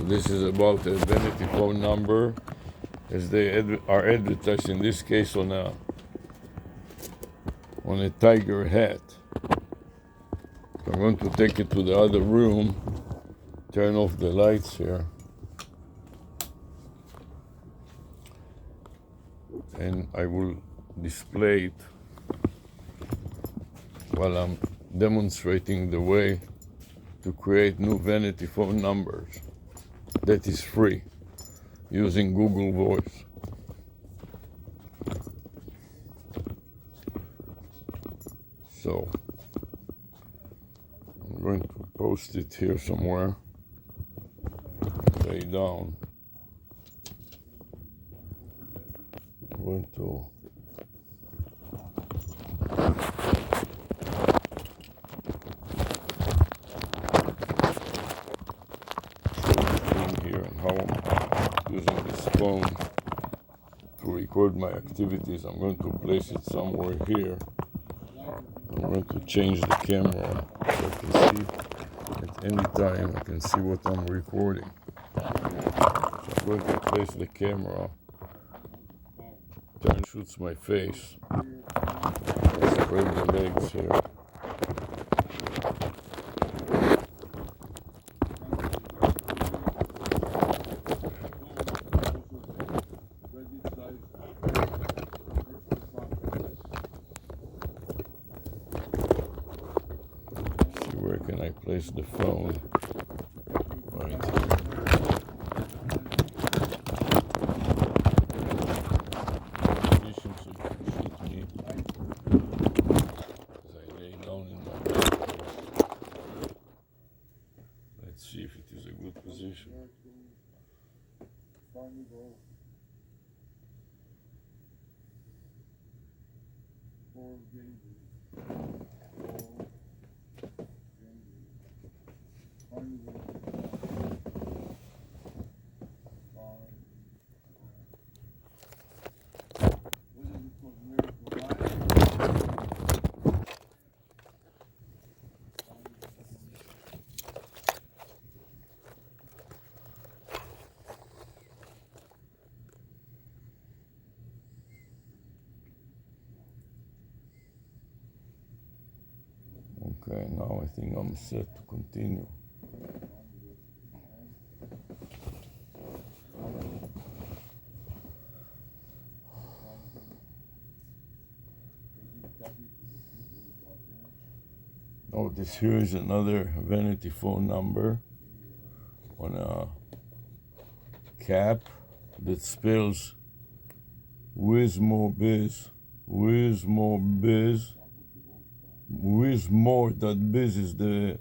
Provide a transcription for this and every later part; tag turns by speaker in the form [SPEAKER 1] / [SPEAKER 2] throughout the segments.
[SPEAKER 1] this is about a vanity phone number as they are advertised in this case on a tiger hat. So I'm going to take it to the other room, turn off the lights here, and I will display it while I'm demonstrating the way to create new vanity phone numbers that is free using Google Voice. So I'm going to post it here somewhere, lay down. I'm going to here and how I'm using this phone to record my activities. I'm going to place it somewhere here. I'm going to change the camera so I can see at any time. I can see what I'm recording. So I'm going to place the camera, turn shoots my face, spread the legs here. Where can I place the phone? Right here. Position so you can shoot me as I lay down in my bed. Let's see if it is a good position. Okay, now I think I'm set to continue. Oh, this here is another vanity phone number on a cap that spells Wismorebiz. Wismore.biz is the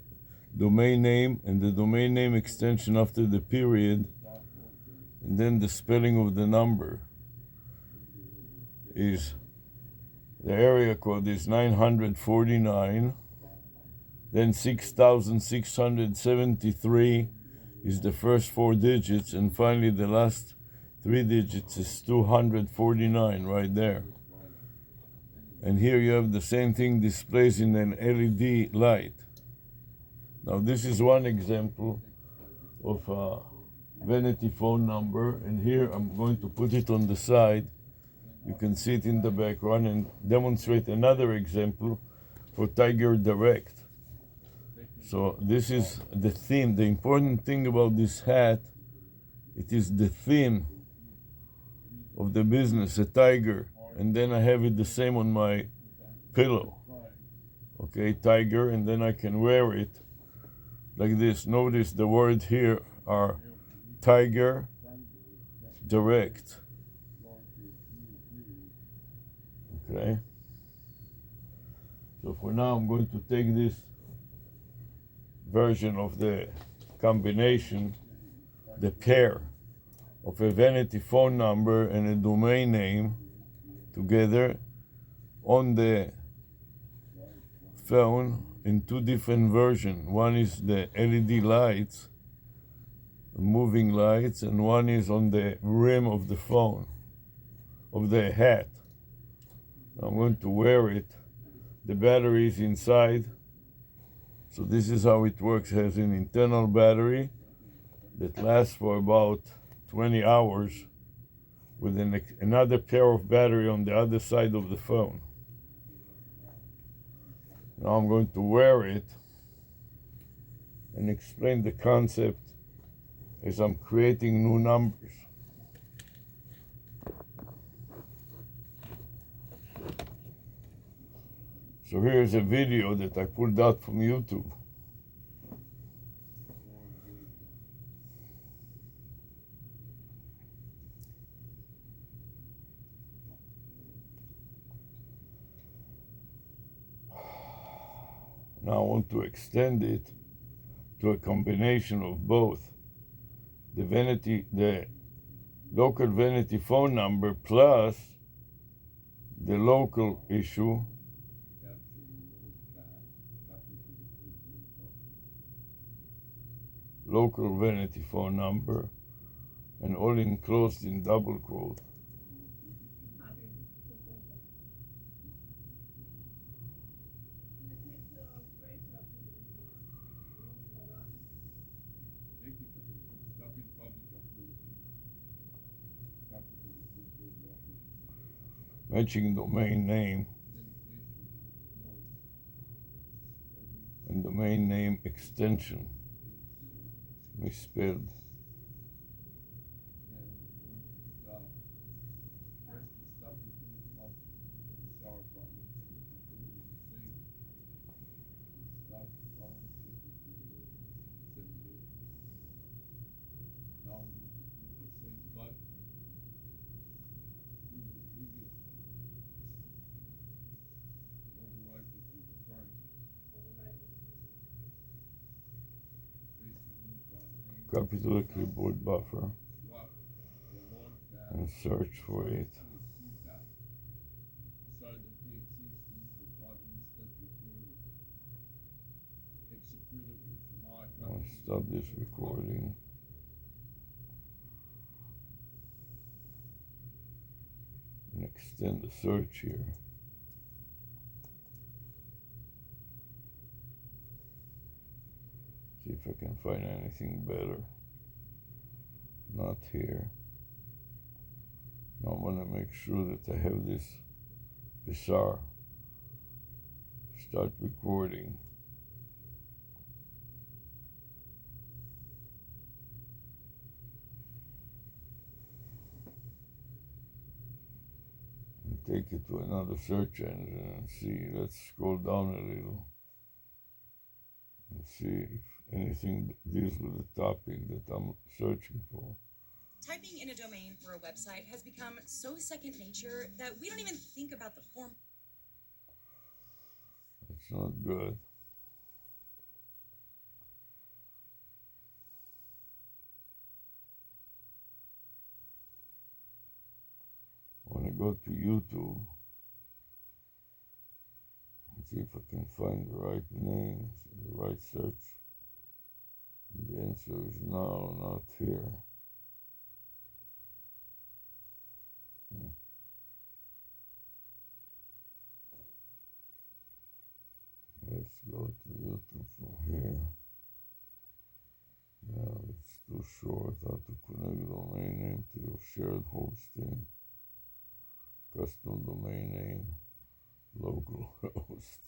[SPEAKER 1] domain name, and the domain name extension after the period, and then the spelling of the number is, the area code is 949, then 6673 is the first 4 digits, and finally the last 3 digits is 249 right there. And here you have the same thing displayed in an LED light. Now this is one example of a vanity phone number, and here I'm going to put it on the side. You can see it in the background and demonstrate another example for Tiger Direct. So this is the theme. The important thing about this hat, it is the theme of the business, a tiger. And then I have it the same on my pillow. Okay, tiger, and then I can wear it like this. Notice the words here are Tiger Direct. Okay. So for now I'm going to take this version of the combination, the pair of a vanity phone number and a domain name together on the phone in 2 different versions. One is the LED lights, moving lights, and one is on the rim of the phone, of the hat. I'm going to wear it. The battery is inside. So this is how it works. It has an internal battery that lasts for about 20 hours with another pair of battery on the other side of the phone. Now I'm going to wear it and explain the concept as I'm creating new numbers. So here's a video that I pulled out from YouTube. Now I want to extend it to a combination of both the local vanity phone number plus the local issue, local vanity phone number, and all enclosed in double quote. Matching domain name and domain name extension misspelled. Copy to the clipboard buffer and search for it. I'll stop this recording. And extend the search here. See if I can find anything better. Not here. Now I want to make sure that I have this bizarre. Start recording. And take it to another search engine and see. Let's scroll down a little and see if anything deals with the topic that I'm searching for.
[SPEAKER 2] Typing in a domain for a website has become so second nature that we don't even think about the form.
[SPEAKER 1] It's not good. I want to go to YouTube and see if I can find the right names and the right search. And the answer is no, not here. Let's go to YouTube from here. Now it's too short. How to connect domain name to your shared hosting. Custom domain name. Local host.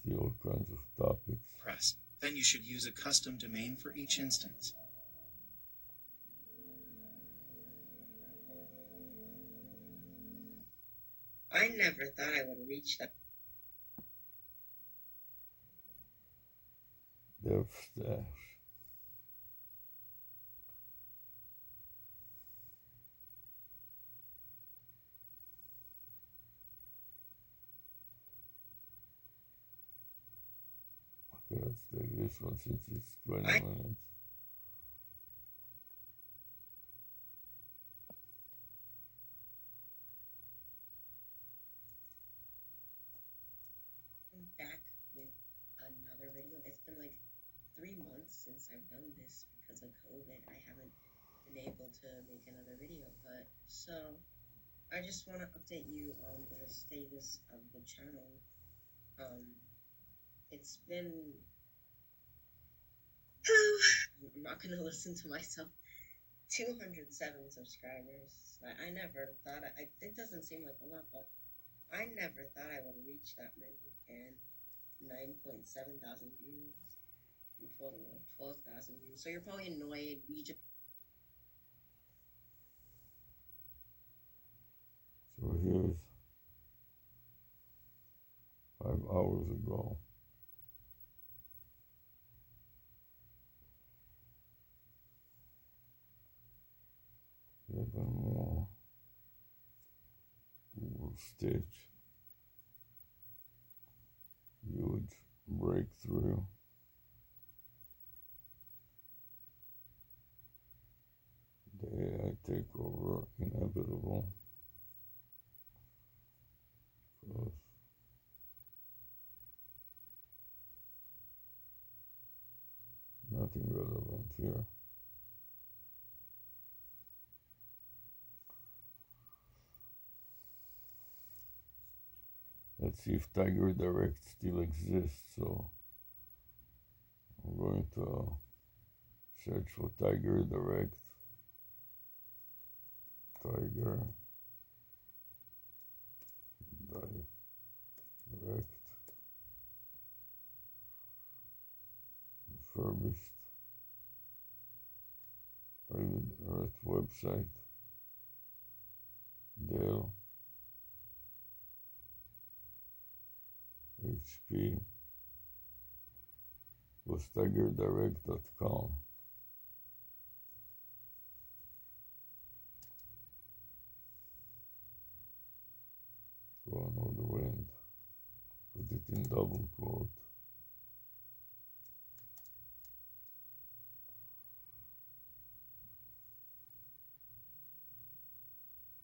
[SPEAKER 1] See all kinds of topics.
[SPEAKER 3] Press. Then you should use a custom domain for each instance.
[SPEAKER 4] I never thought I would reach that.
[SPEAKER 1] Dev stash. Okay, let's take this one since it's 20 minutes.
[SPEAKER 4] I'm back with another video. It's been like 3 months since I've done this because of COVID. I haven't been able to make another video, but so I just want to update you on the status of the channel. It's been not gonna listen to myself. 207 subscribers. I never thought it doesn't seem like a lot, but I never thought I would reach that many. And 9.7 thousand views. In total of 12,000 views. So you're probably annoyed. We just
[SPEAKER 1] So here's 5 hours ago. Even more. Google Stitch. Huge breakthrough. The AI takeover inevitable. Close. Nothing relevant here. Let's see if Tiger Direct still exists. So I'm going to search for Tiger Direct. Tiger Direct. Refurbished. Tiger Direct website. Dell. HP. Was tigerdirect.com. Gone all the wind. Put it in double quote.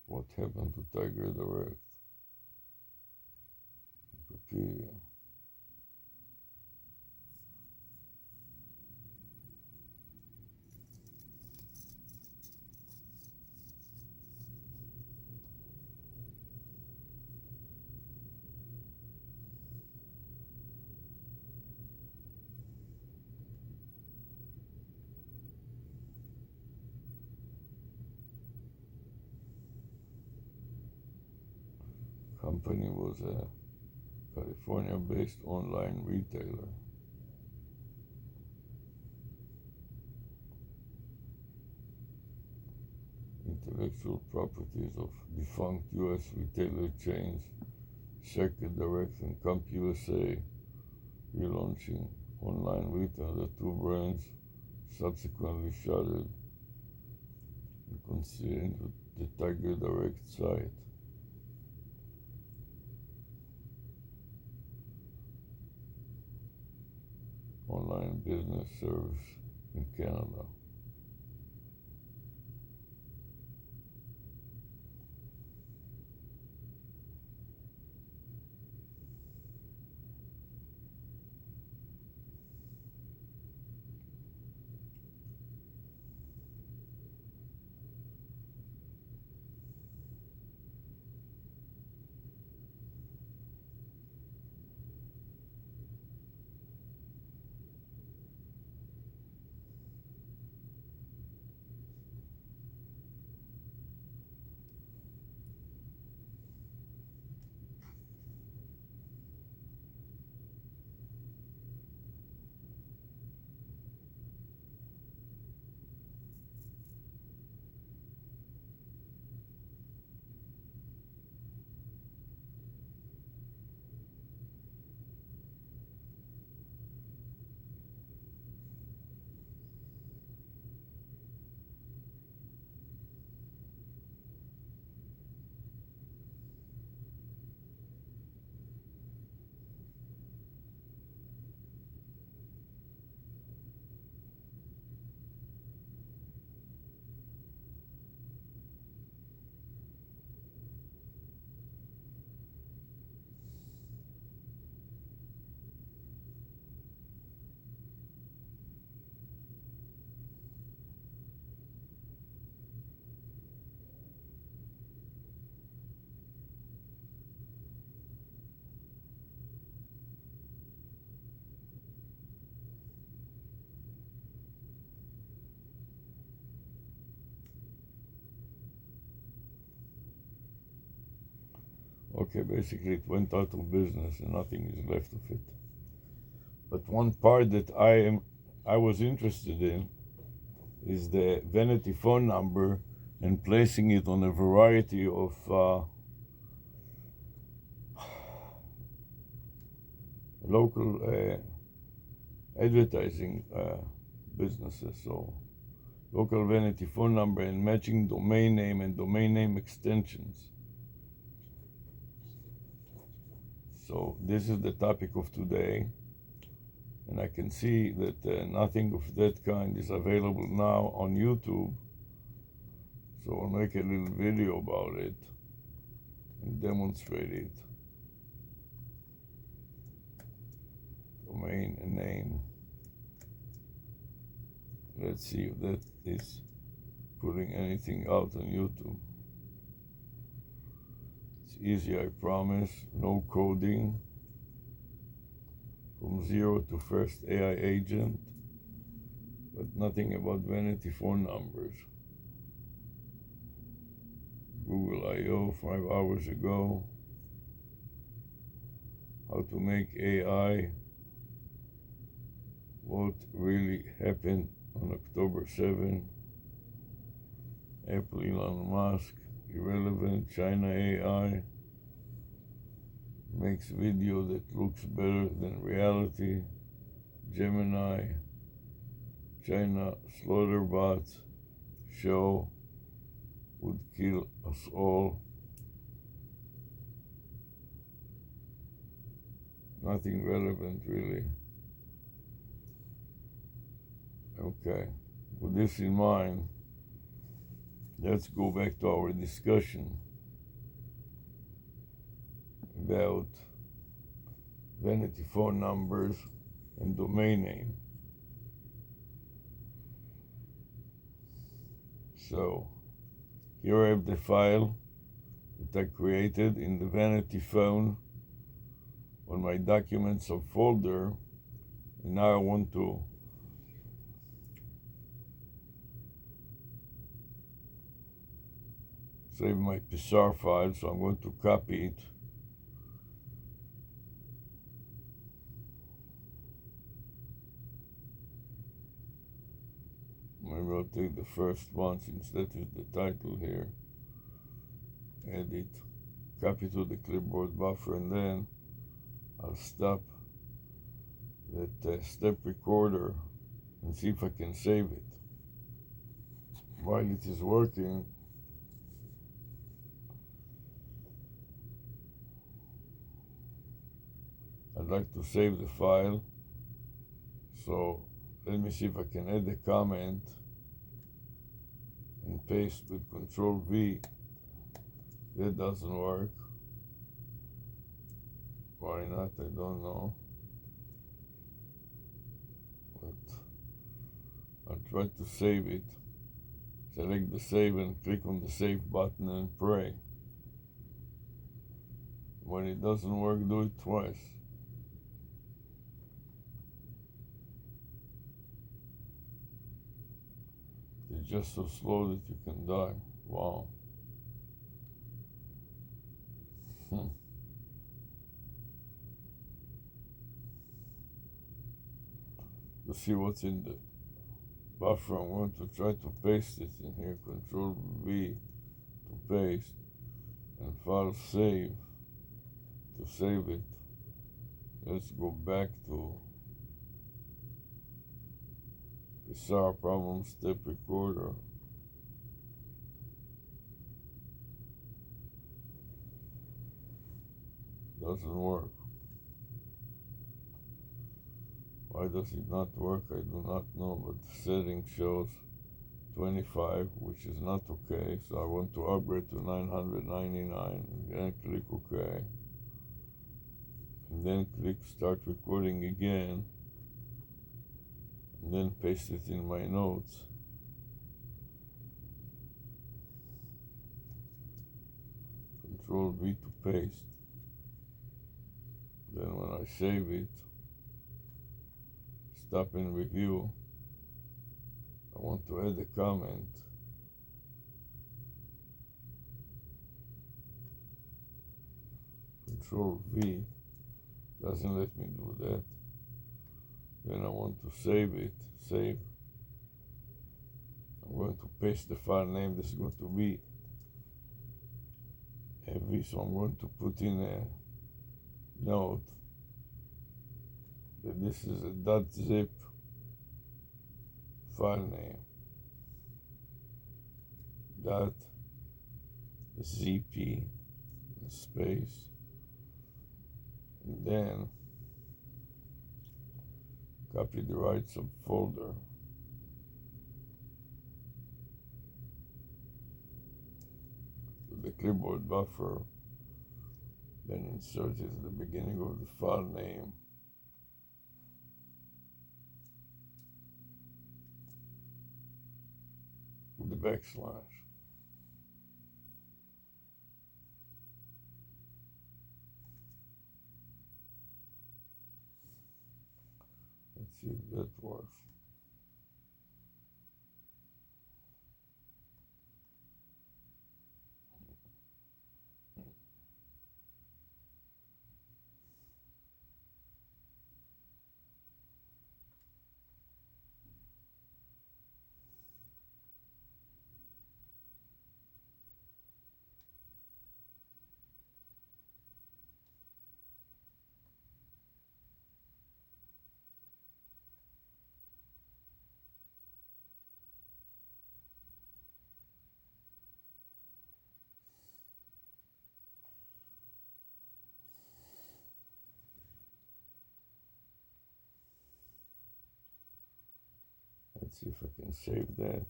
[SPEAKER 1] What happened to Tiger Direct? Wikipedia. Company was a California-based online retailer. Intellectual properties of defunct U.S. retailer chains Circuit Direct and CompUSA, relaunching online retail. The two brands subsequently shuttered and concealed the Tiger Direct site. Online business service in Canada. Okay, basically it went out of business and nothing is left of it. But one part that I was interested in is the vanity phone number and placing it on a variety of local advertising businesses. So local vanity phone number and matching domain name and domain name extensions. So this is the topic of today, and I can see that nothing of that kind is available now on YouTube. So I'll make a little video about it and demonstrate it. Domain and name. Let's see if that is putting anything out on YouTube. It's easy, I promise. No coding. From 0 to first AI agent, but nothing about vanity phone numbers. Google I/O 5 hours ago. How to make AI. What really happened on October 7. Apple, Elon Musk, irrelevant. China AI makes video that looks better than reality. Gemini, China slaughter bots, show would kill us all. Nothing relevant really. Okay, with this in mind, let's go back to our discussion about vanity phone numbers and domain name. So here I have the file that I created in the vanity phone on my documents of folder, and now I want to save my PSAR file, so I'm going to copy it. Maybe I'll take the first one since that is the title here. Edit, copy to the clipboard buffer, and then I'll stop that step recorder and see if I can save it. While it is working, I'd like to save the file. So let me see if I can add a comment and paste with Control V. That doesn't work. Why not? I don't know. But I'll try to save it. Select the save and click on the save button and pray. When it doesn't work, do it twice. It's just so slow that you can die. Wow. To see what's in the buffer, I'm going to try to paste it in here. Control V to paste, and file save to save it. Let's go back to the SAR problem step recorder. Doesn't work. Why does it not work? I do not know, but the setting shows 25, which is not okay, so I want to upgrade to 999, and then click OK. And then click start recording again, and then paste it in my notes. Control V to paste. Then when I save it, stop and review, I want to add a comment. Control V, doesn't let me do that. Then I want to save it, save. I'm going to paste the file name. This is going to be heavy, so I'm going to put in a note that this is a .zip file name. .zp space, and then copy the right subfolder. To the clipboard buffer, then insert it at the beginning of the file name. With the backslash. Let's see if that works. Let's see if I can save that.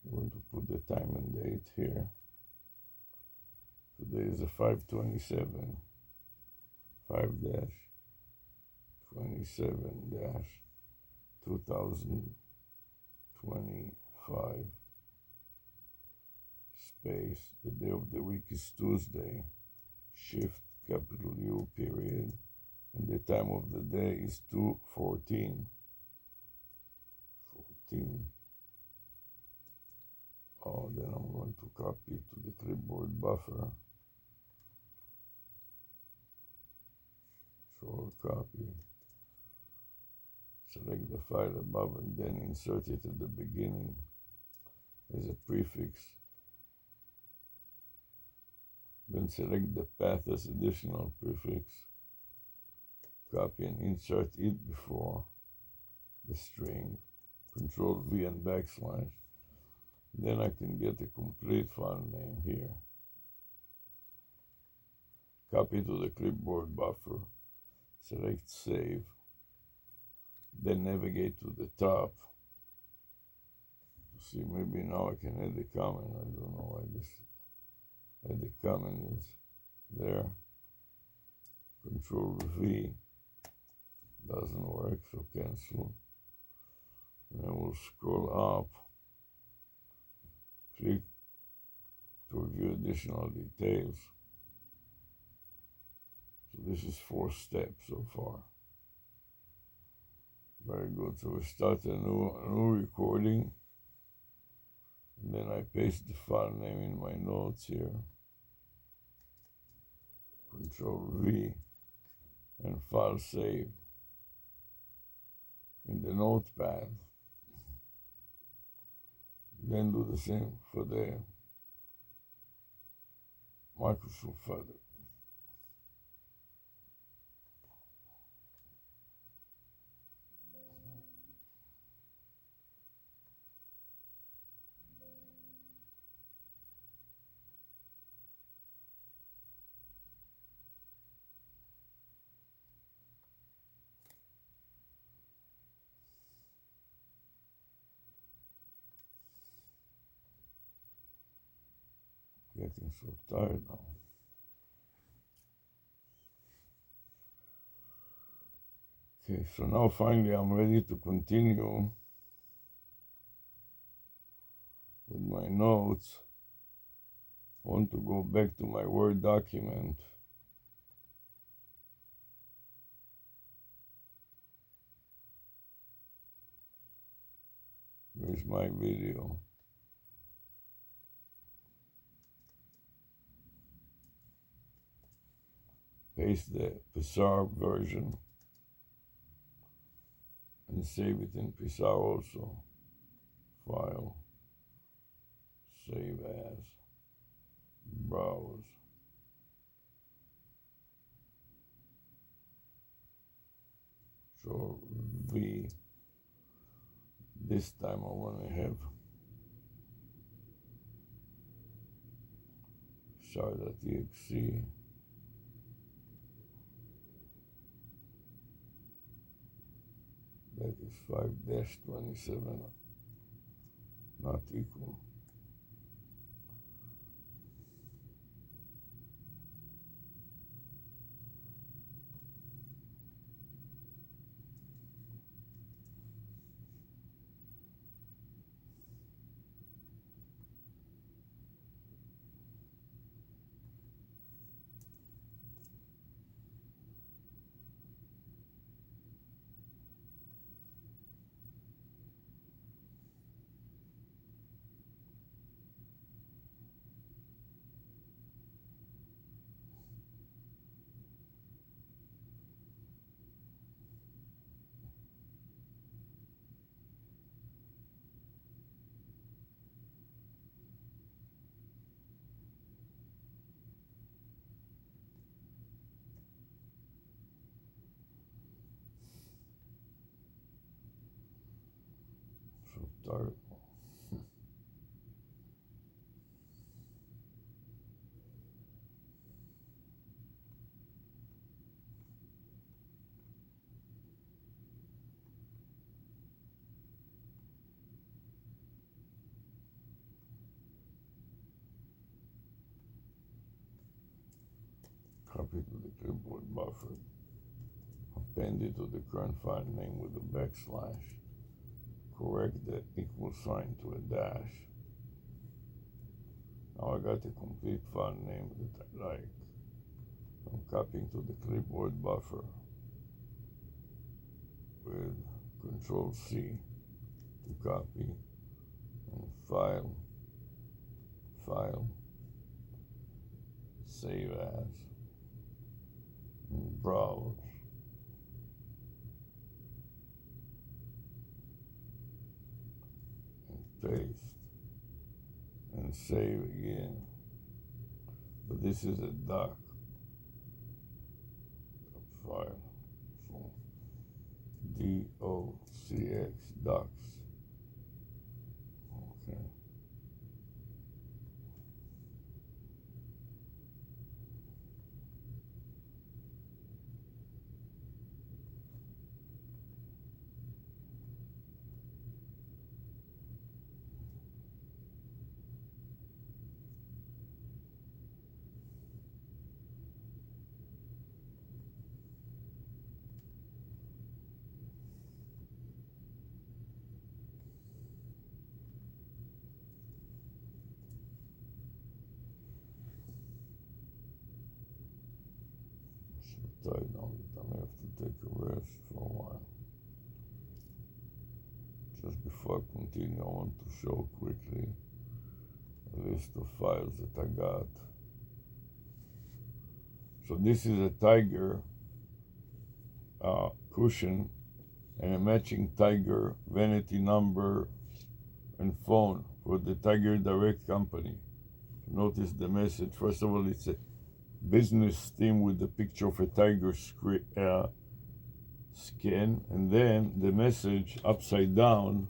[SPEAKER 1] I'm going to put the time and date here. Today is a 5/27, 5-27-2025, space, the day of the week is Tuesday, shift, capital U, period, and the time of the day is 2:14. 14. Oh, then I'm going to copy it to the clipboard buffer. Control copy. Select the file above and then insert it at the beginning as a prefix. Then select the path as additional prefix. Copy and insert it before the string. Control V and backslash. Then I can get a complete file name here. Copy to the clipboard buffer. Select save. Then navigate to the top. See, maybe now I can add a comment. I don't know why this add a comment is there. Control V. Doesn't work, so cancel. And then we'll scroll up. Click to review additional details. So this is 4 steps so far. Very good. So we start a new recording. And then I paste the file name in my notes here. Control V and file save in the notepad. Then do the same for the Microsoft folder. Getting so tired now. Okay, so now finally I'm ready to continue with my notes. I want to go back to my Word document. Where's my video? paste the Pixar version and save it in Pixar also. File, save as, browse. So V, this time I want to have char.exe. That is 5-27, not equal. So start. Copy to the clipboard buffer. Append it to the current file name with a backslash. Correct the equal sign to a dash. Now I got a complete file name that I like. I'm copying to the clipboard buffer with Control C to copy, and file, save as, and browse. And paste, and save again. But this is a doc file, so DOCX docs. Okay. So tight now that I may have to take a rest for a while. Just before I continue, I want to show quickly a list of files that I got. So this is a Tiger cushion and a matching Tiger vanity number and phone for the Tiger Direct company. Notice the message. First of all, it's a business theme with the picture of a tiger skin, and then the message upside down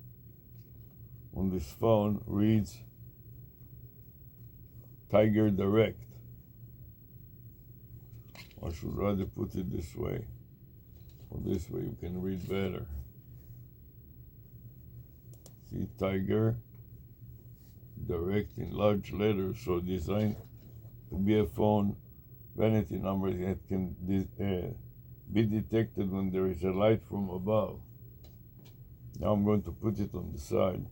[SPEAKER 1] on this phone reads Tiger Direct. I should rather put it this way, or this way you can read better. See, Tiger Direct in large letters, so designed to be a phone vanity number that can be detected when there is a light from above. Now I'm going to put it on the side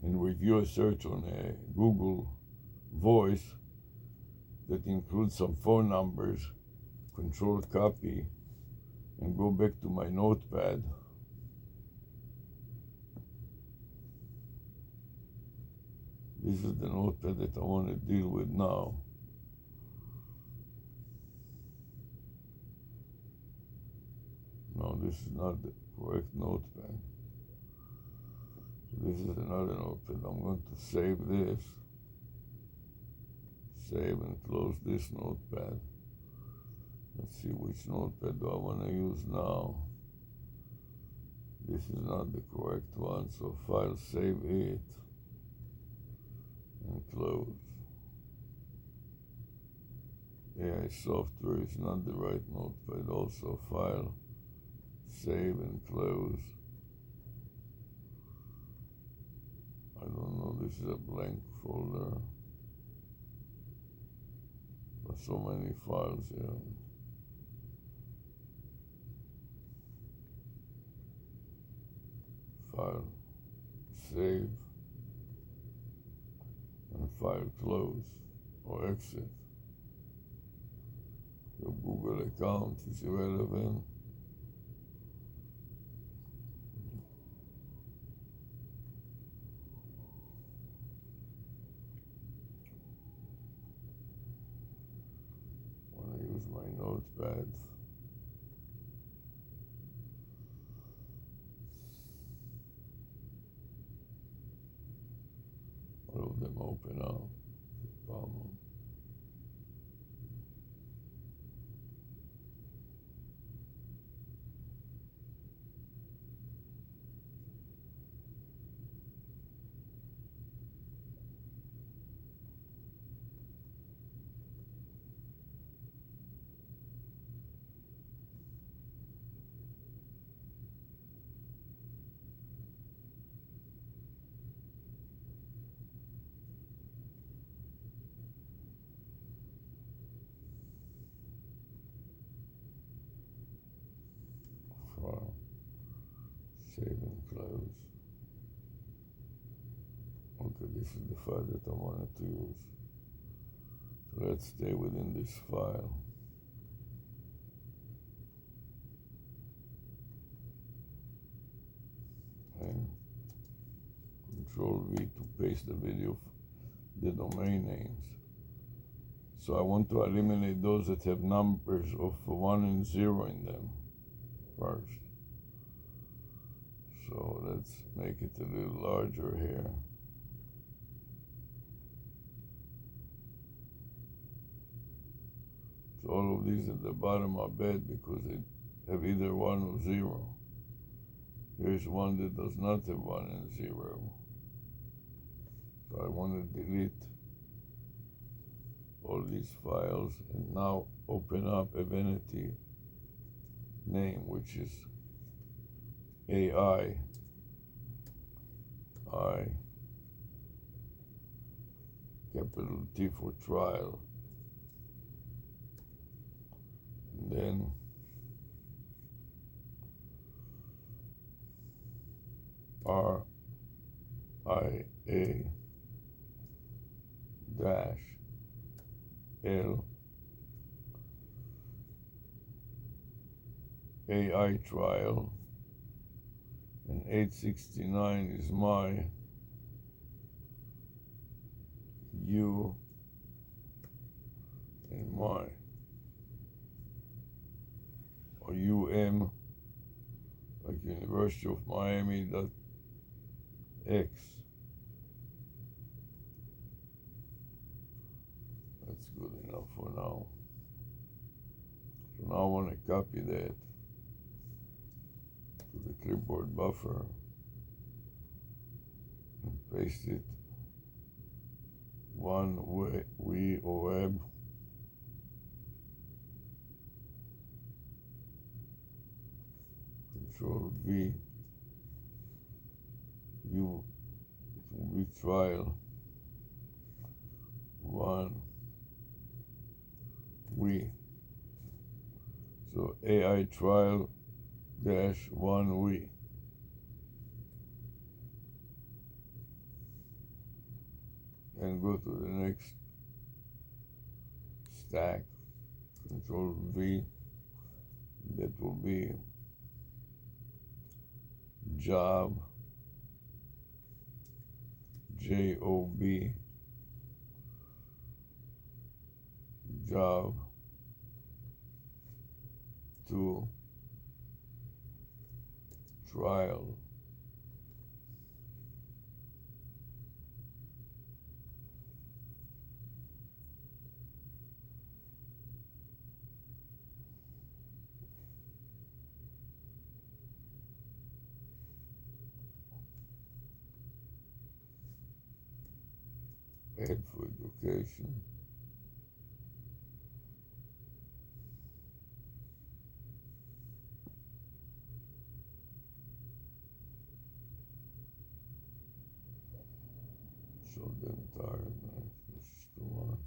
[SPEAKER 1] and review a search on Google Voice that includes some phone numbers. Control copy and go back to my notepad. This is the notepad that I want to deal with now. No, this is not the correct notepad. So this is another notepad. I'm going to save this. Save and close this notepad. Let's see which notepad do I want to use now. This is not the correct one, so file, save it, and close. AI software is not the right notepad. Also file, save and close. I don't know, this is a blank folder. There's so many files here. File, save, and file close or exit. Your Google account is irrelevant. I want to use my notepad. All of them open up. Problem. File, save and close. Okay, this is the file that I wanted to use. So let's stay within this file. And Control V to paste the video, the domain names. So I want to eliminate those that have numbers of 1 and 0 in them first. So let's make it a little larger here. So all of these at the bottom are bad because they have either 1 or 0. Here's one that does not have 1 and 0. So I want to delete all these files and now open up a vanity name, which is AI, capital T for trial, and then RIA dash L AI trial, and 869 is my U and my, or UM, like University of Miami .x. That's good enough for now. So now I want to copy that to the clipboard buffer and paste it one way, web. Control V, U, it will be trial, 1, we. So AI trial dash 1 we. And go to the next stack, Control V, that will be job, JOB, job 2 trial. Paid for education. So damn tired, man. This is too much.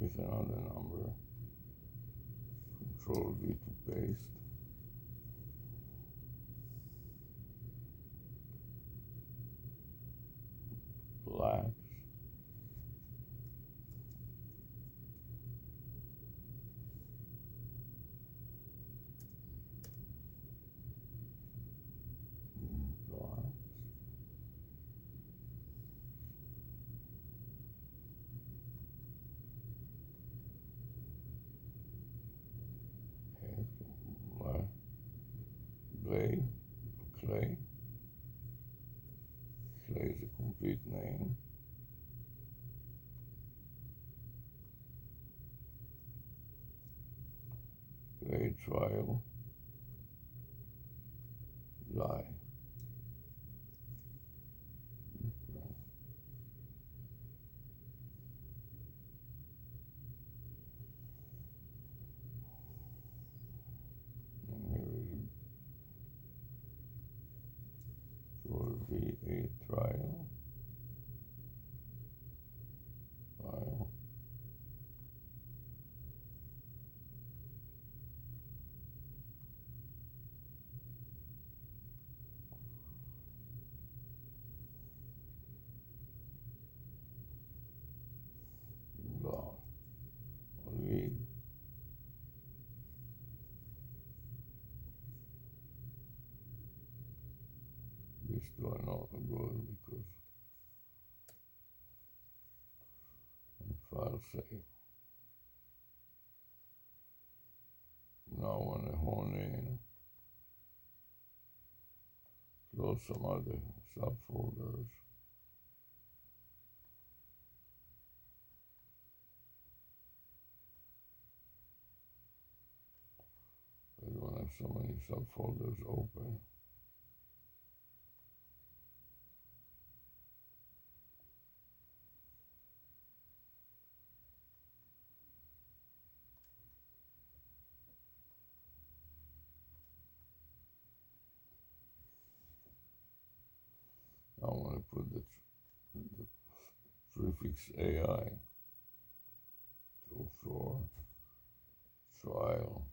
[SPEAKER 1] with another number. Control V to paste. Blacks. Blacks. Okay. Clay. Clay. Clay is a complete name. Clay trial. Lie. Okay. And here is for VA trial. File. Law. League. These two are not good because file save. Now I want to hone in, close some other subfolders. I don't have so many subfolders open. I want to put the prefix AI to for trial.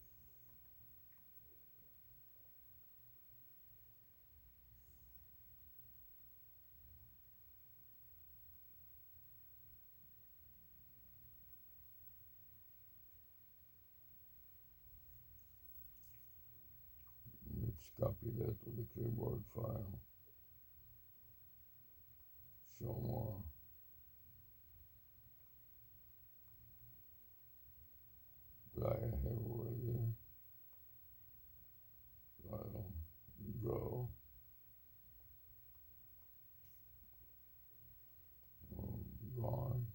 [SPEAKER 1] Let's copy that to the clipboard file. Show more. I have already. File. Go. Gone.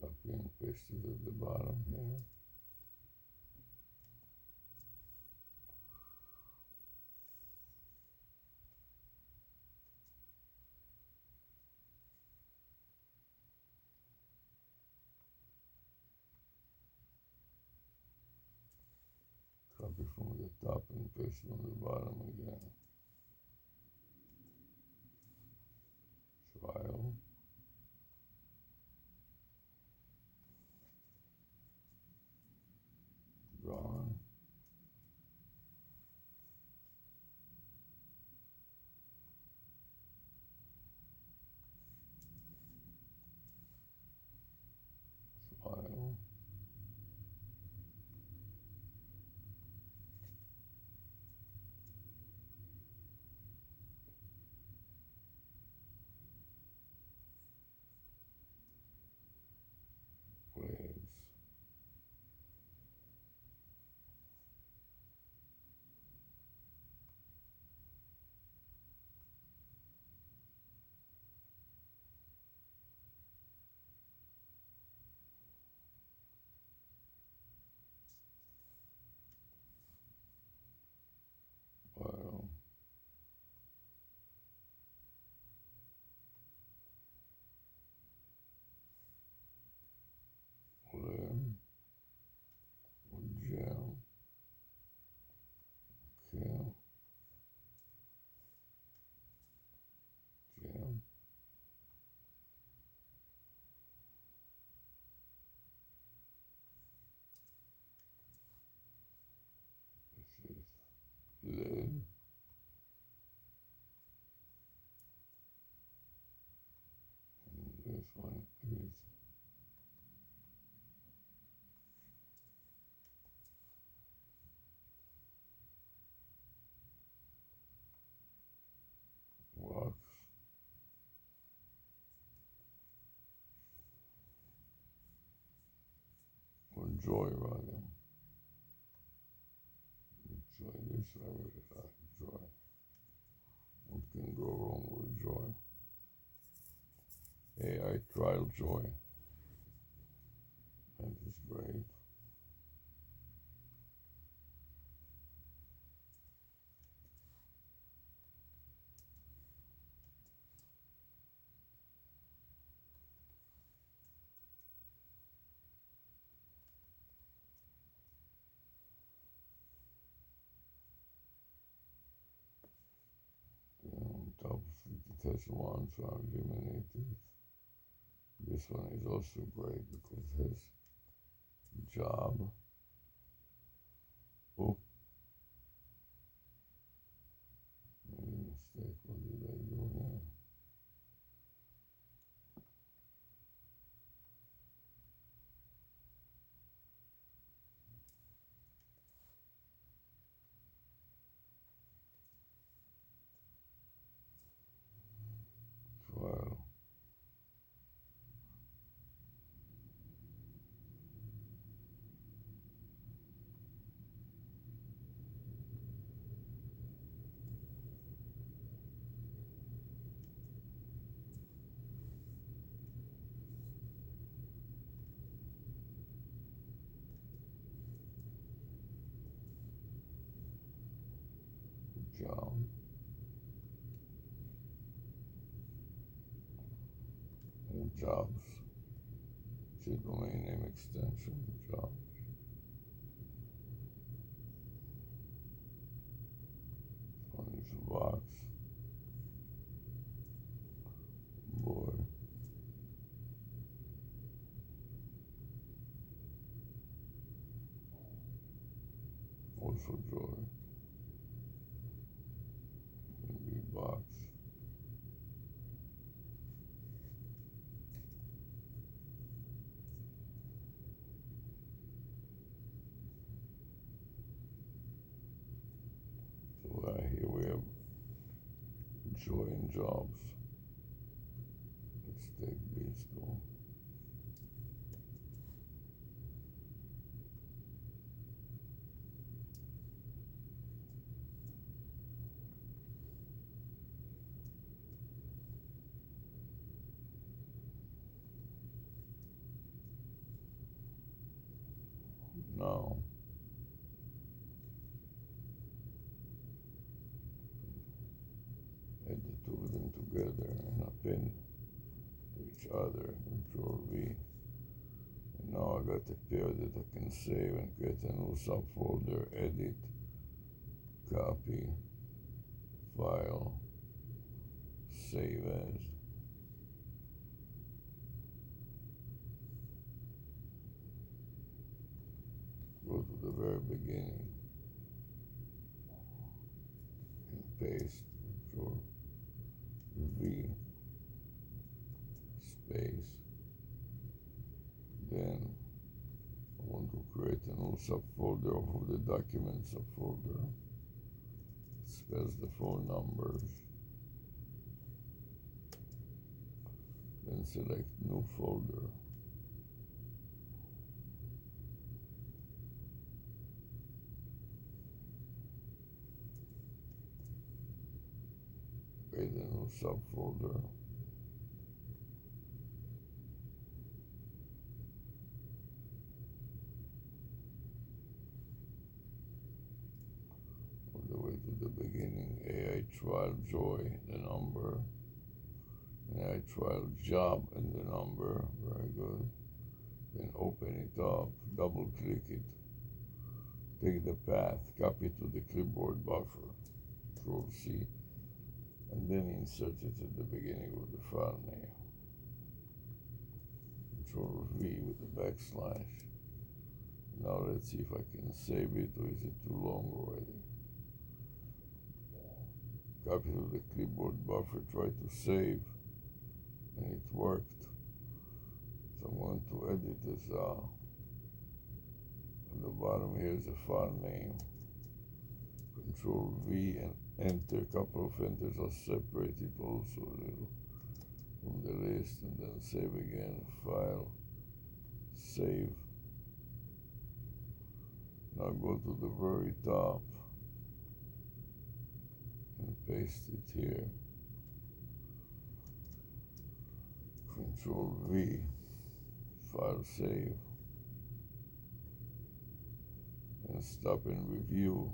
[SPEAKER 1] Copy and paste it at the bottom here. Copy from the top and paste it on the bottom again. Trial. Gone. Trial. one is wax or joy rather. Joy, this I really like joy. What can go wrong with joy? AI trial joy. That is great. On top of it, it has one, so I eliminate it. This one is also great because it has job. Oh, made a mistake. What did I do here? File. Job. All jobs. See domain name extension. Job. One is a box. Boy. Also joy. Maybe box. So here we have joy in jobs. Let's take these two. Now, add the two of them together and append to each other. Control V. And now I got a pair that I can save and create a new subfolder. Edit, copy, file, save as. Go to the very beginning and paste. Control V, space. Then I want to create a new subfolder of the document subfolder. It spells the phone numbers. Then select new folder. Create a new subfolder. All the way to the beginning. AI trial joy, the number. AI trial job and the number. Very good. Then open it up, double click it. Take the path, copy it to the clipboard buffer. Control C. And then insert it at the beginning of the file name. Control V with the backslash. Now let's see if I can save it, or is it too long already? Copy to the clipboard buffer, try to save, and it worked. So I'm going to edit this at the bottom here is a file name. Control V and enter, a couple of enters. I'll separate it also a little from the list and then save again. File, save. Now go to the very top and paste it here. Control V, file save, and stop and review.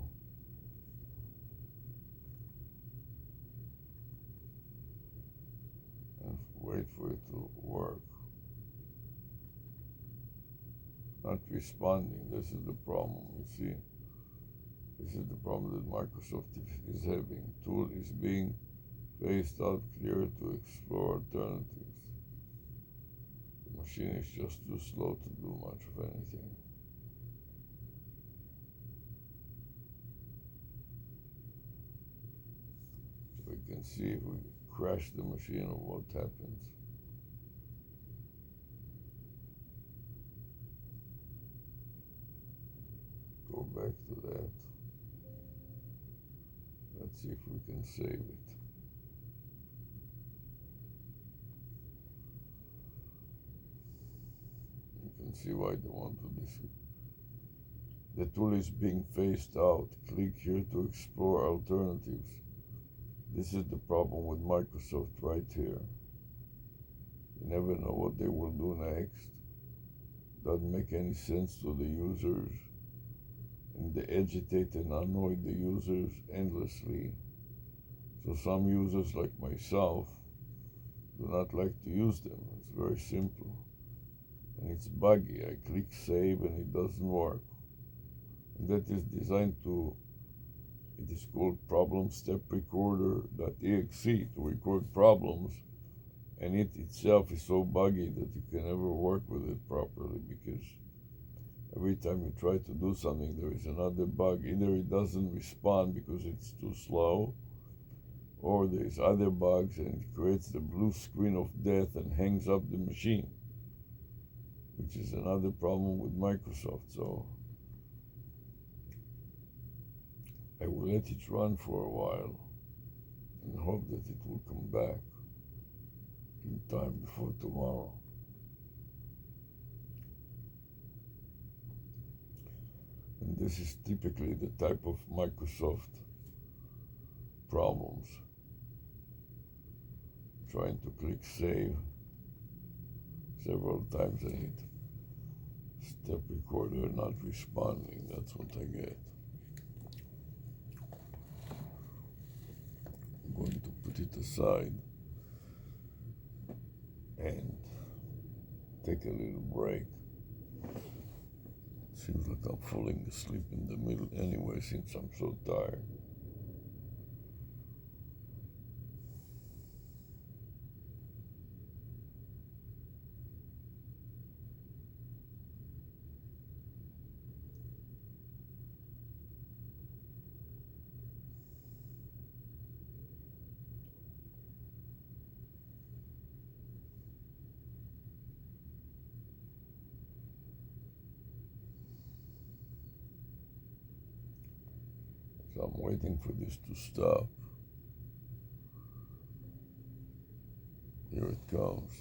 [SPEAKER 1] And wait for it to work. Not responding, this is the problem, you see. This is the problem that Microsoft is having. Tool is being phased out, clear to explore alternatives. The machine is just too slow to do much of anything. So we can see if we crash the machine or what happens. Go back to that. Let's see if we can save it. You can see why they want to do this. The tool is being phased out. Click here to explore alternatives. This is the problem with Microsoft right here. You never know what they will do next. Doesn't make any sense to the users. And they agitate and annoy the users endlessly. So some users, like myself, do not like to use them. It's very simple. And it's buggy. I click save and it doesn't work. And that is designed to, it is called problem step recorder.exe to record problems. And it itself is so buggy that you can never work with it properly, because every time you try to do something, there is another bug. Either it doesn't respond because it's too slow, or there's other bugs and it creates the blue screen of death and hangs up the machine, which is another problem with Microsoft. So I will let it run for a while and hope that it will come back in time before tomorrow. And this is typically the type of Microsoft problems. Trying to click save several times and hit step recorder not responding. That's what I get. I'm going to put it aside and take a little break. Seems like I'm falling asleep in the middle anyway, since I'm so tired. So I'm waiting for this to stop. Here it comes.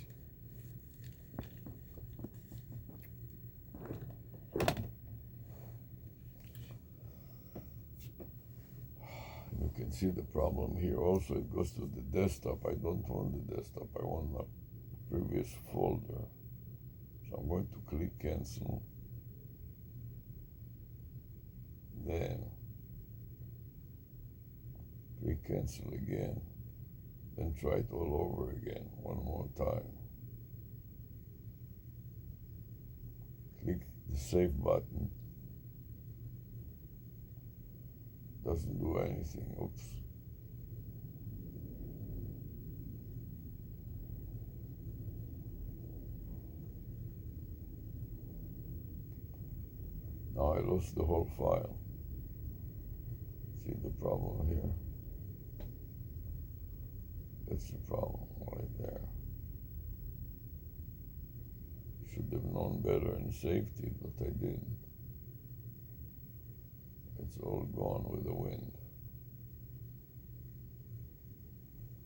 [SPEAKER 1] You can see the problem here. Also, it goes to the desktop. I don't want the desktop. I want my previous folder. So I'm going to click cancel. Then click cancel again. Then try it all over again one more time. Click the save button. Doesn't do anything. Oops. Now I lost the whole file. See the problem here? That's the problem right there. should have known better in safety, but I didn't. It's all gone with the wind.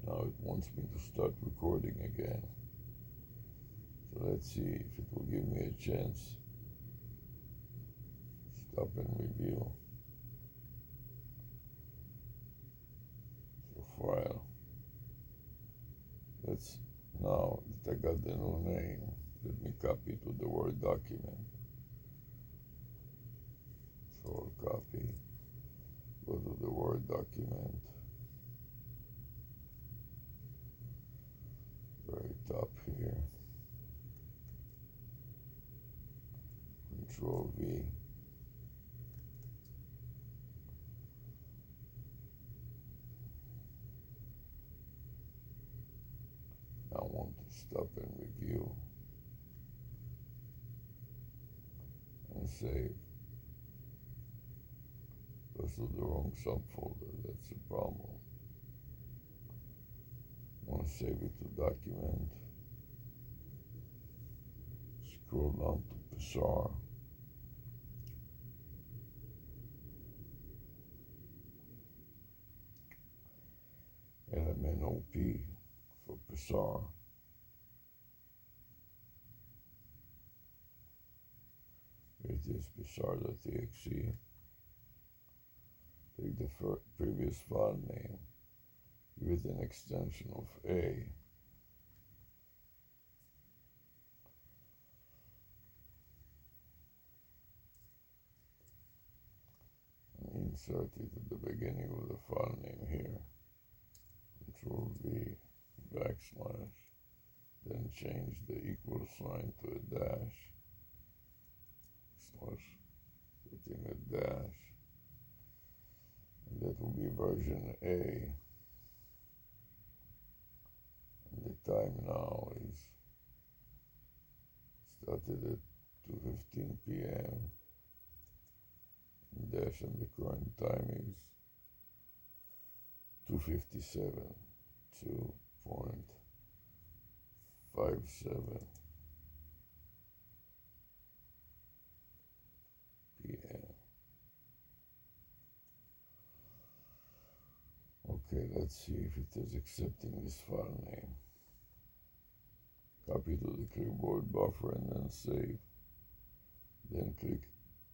[SPEAKER 1] Now it wants me to start recording again. So let's see if it will give me a chance. Stop and review. So file. Let's, now that I got the new name, let me copy to the Word document. So I'll copy, go to the Word document, very top here, Control V, I want to stop and review and save. Goes to the wrong subfolder, that's the problem. I want to save it to document. Scroll down to Psar. LMNOP for Psar. Here it is, Psar.exe. Take the previous file name, give it an extension of A. And insert it at the beginning of the file name here. Control V, backslash, then change the equal sign to a dash, slash, putting a dash. That will be version A. And the time now is started at 2:15 p.m. And dash, and the current time is 2:57, 2:57 p.m. Okay, let's see if it is accepting this file name. Copy to the clipboard buffer and then save. Then click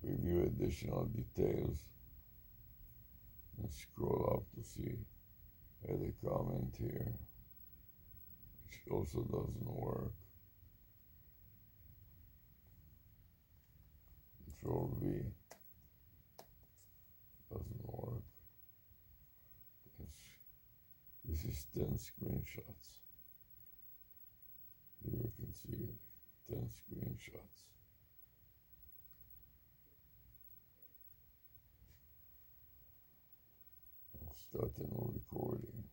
[SPEAKER 1] Review Additional Details and scroll up to see add a comment here, which also doesn't work. Control V, doesn't work. This is 10 screenshots. Here you can see 10 screenshots. I'll start a new recording.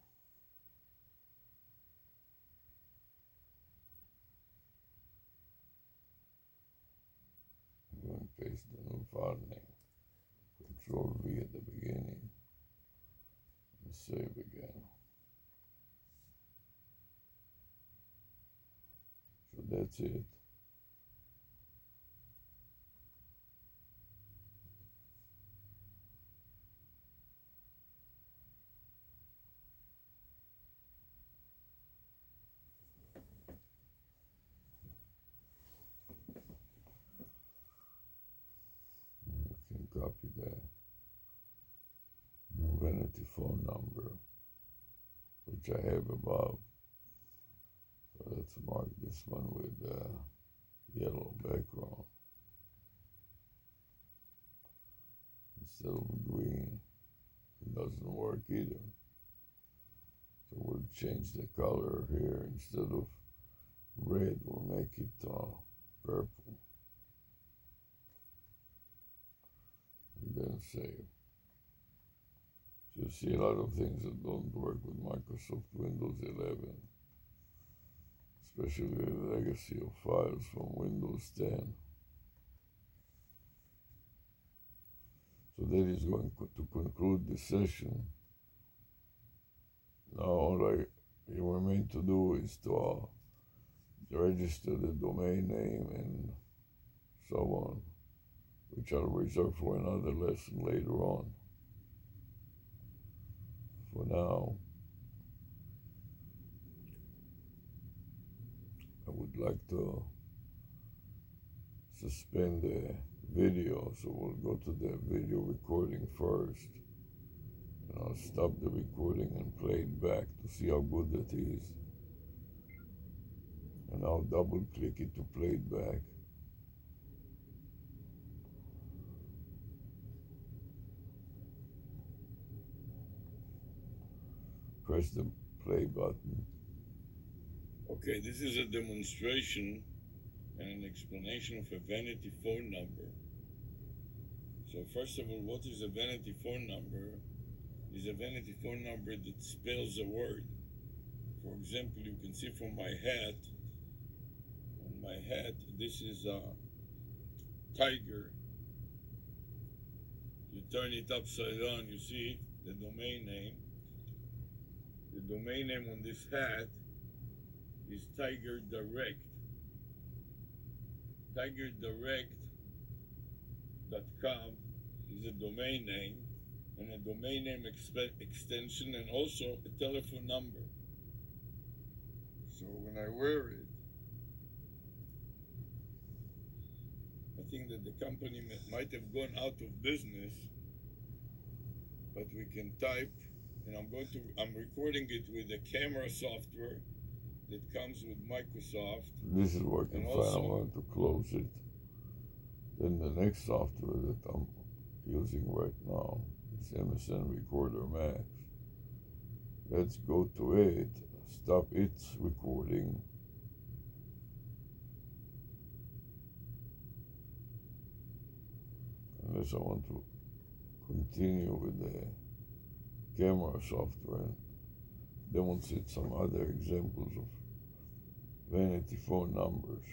[SPEAKER 1] I'm going to paste the new file name. Control V at the beginning and save again. So that's it. You can copy that new vanity phone number, which I have above. So let's mark this one with yellow background instead of green. It doesn't work either. So we'll change the color here. Instead of red, we'll make it purple. And then save. So you see a lot of things that don't work with Microsoft Windows 11. Especially the legacy of files from Windows 10. So that is going to conclude this session. Now all I remain to do is to register the domain name and so on, which I'll reserve for another lesson later on. For now, I would like to suspend the video, so we'll go to the video recording first, and I'll stop the recording and play it back to see how good it is, and I'll double click it to play it back. Press the play button. Okay, this is a demonstration and an explanation of a vanity phone number. So first of all, what is a vanity phone number? Is a vanity phone number that spells a word. For example, you can see from my hat, on my hat, this is a tiger. You turn it upside down, you see the domain name. The domain name on this hat is Tiger Direct. TigerDirect.com is a domain name, and a domain name extension, and also a telephone number. So when I wear it, I think that the company might have gone out of business, but we can type, and I'm recording it with the camera software that comes with Microsoft. This is working fine. I'm going to close it. Then the next software that I'm using right now is MSN Recorder Max. Let's go to it, stop its recording. Unless I want to continue with the camera software and demonstrate some other examples of vanity phone numbers.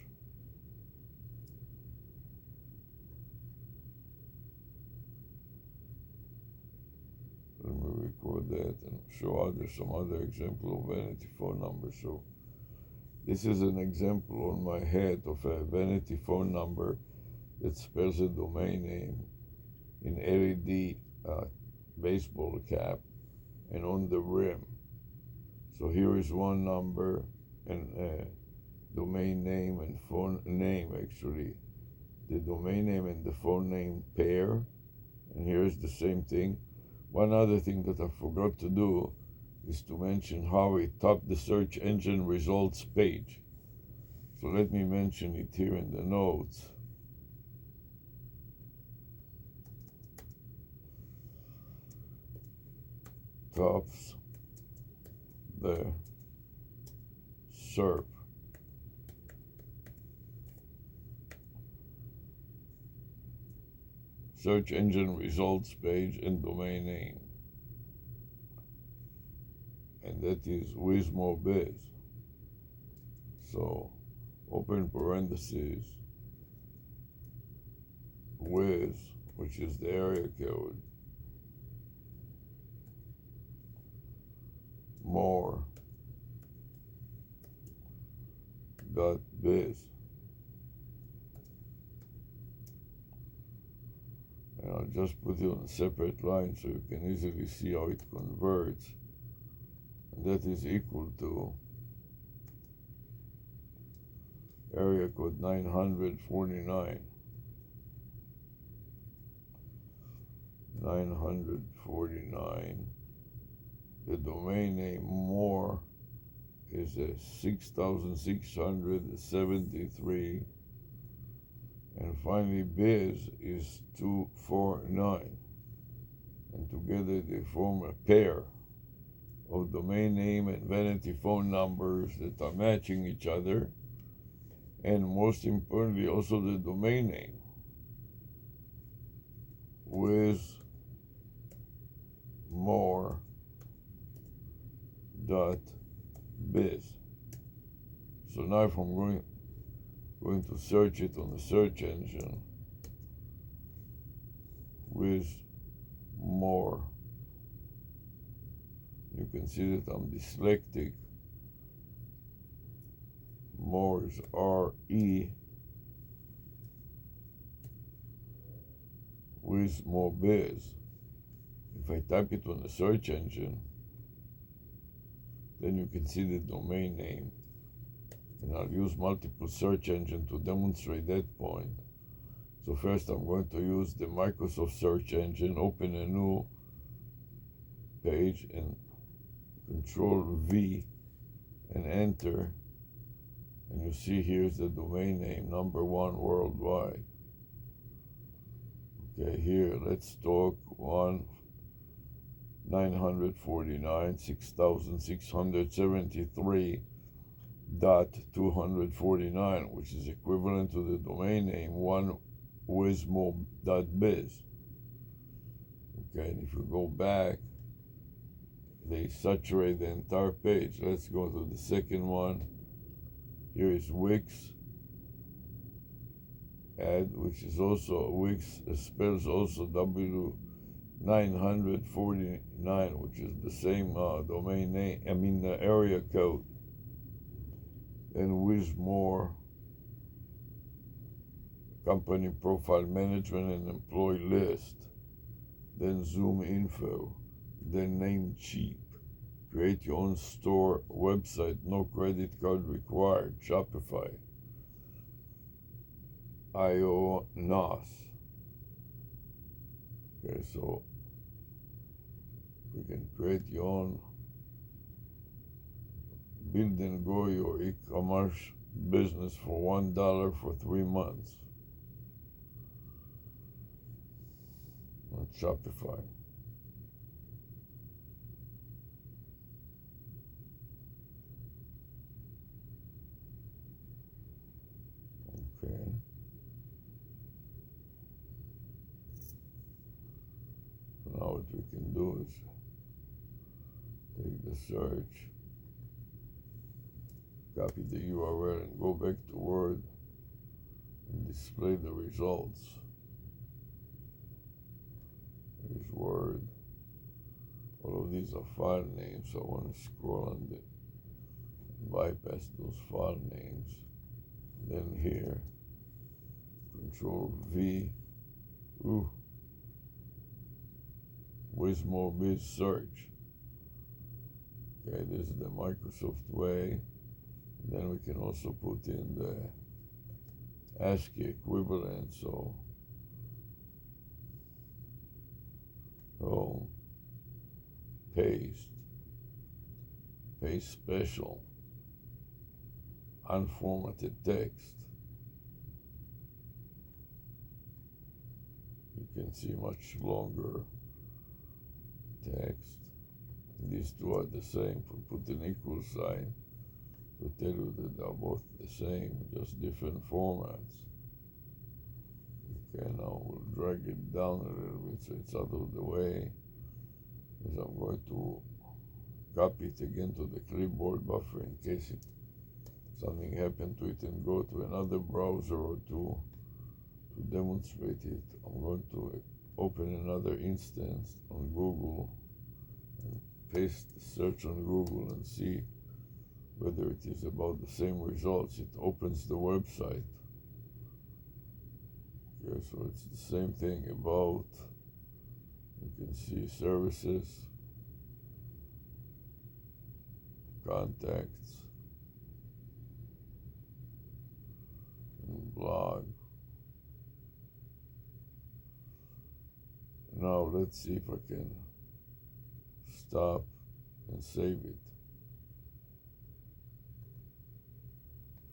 [SPEAKER 1] Let me record that and show some other example of vanity phone numbers. So this is an example on my head of a vanity phone number that spells a domain name in LED baseball cap and on the rim. So here is one number and domain name and phone name, actually. The domain name and the phone name pair. And here's the same thing. One other thing that I forgot to do is to mention how it topped the search engine results page. So let me mention it here in the notes. Tops the SERP. Search engine results page and domain name. And that is WizMoBiz. So open parentheses, Wiz, which is the area code, more dot biz. And I'll just put it on a separate line so you can easily see how it converts. And that is equal to area code 949. 949. The domain name more is a 6,673. And finally, biz is 249. And together they form a pair of domain name and vanity phone numbers that are matching each other. And most importantly, also the domain name. WizMore.biz. So now if I'm going to search it on the search engine, WizMore, you can see that I'm dyslexic. more is R-E, Wismobiz. If I type it on the search engine, then you can see the domain name. And I'll use multiple search engines to demonstrate that point. So first I'm going to use the Microsoft search engine, open a new page and Control V and enter. And you see here's the domain name, #1 worldwide. Okay, here let's talk 1,949,673.249, which is equivalent to the domain name 1wismo.biz. Okay, and if you go back, they saturate the entire page. Let's go to the second one. Here is Wix ad, which is also Wix, spells also W949, which is the same domain name, area code. Then Wismore, company profile management and employee list. Then Zoom info. Then Namecheap. Create your own store website, no credit card required. Shopify. IONOS. Okay, so we can create your own, build and grow your e-commerce business for $1 for 3 months on Shopify. Okay. Now what we can do is take the search, copy the URL and go back to Word and display the results. Here's Word. All of these are file names, so I want to scroll on the bypass those file names. Then here, Control V. Wismobiz search. Okay, this is the Microsoft way. Then we can also put in the ASCII equivalent, so paste special, unformatted text. You can see much longer text. These two are the same. Put an equal sign to tell you that they're both the same, just different formats. Okay, now we'll drag it down a little bit so it's out of the way, because I'm going to copy it again to the clipboard buffer in case something happened to it, and go to another browser or two to demonstrate it. I'm going to open another instance on Google and paste the search on Google and see whether it is about the same results. It opens the website. Okay, so it's the same thing. About, you can see services, contacts, and blog. Now let's see if I can stop and save it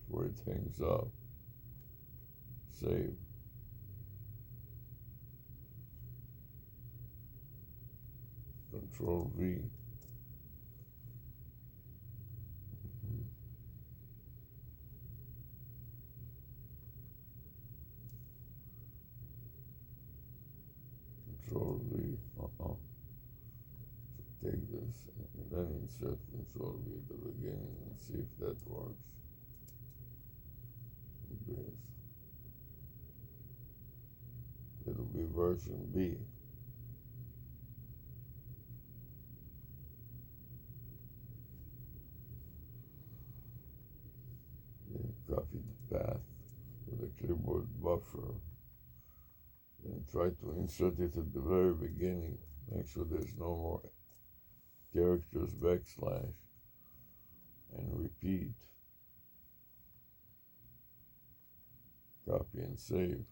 [SPEAKER 1] before it hangs up. Save. Control V. Control V. So take this and then insert Control V at the beginning and see if that works. This. It'll be version B. copy the path to the clipboard buffer, then try to insert it at the very beginning. Make sure there's no more characters, backslash, and repeat. Copy and save.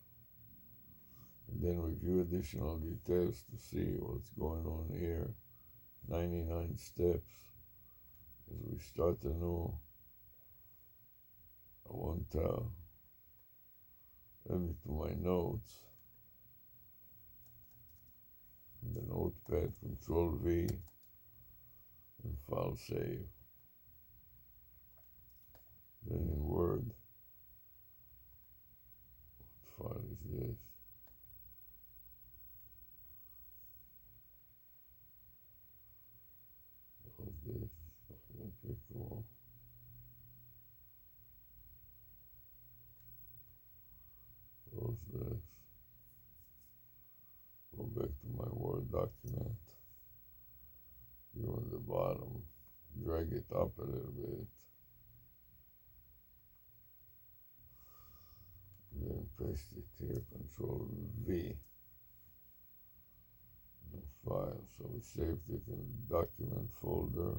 [SPEAKER 1] And then review additional details to see what's going on here. 99 steps. As we start anew, I want to add it to my notes. In the notepad, Control V, and file save. Then in Word, what file is this? What's this? Applicable. Close this. Go back to my Word document. Here on the bottom, drag it up a little bit. Then paste it here, Control V. The file, so we saved it in the document folder.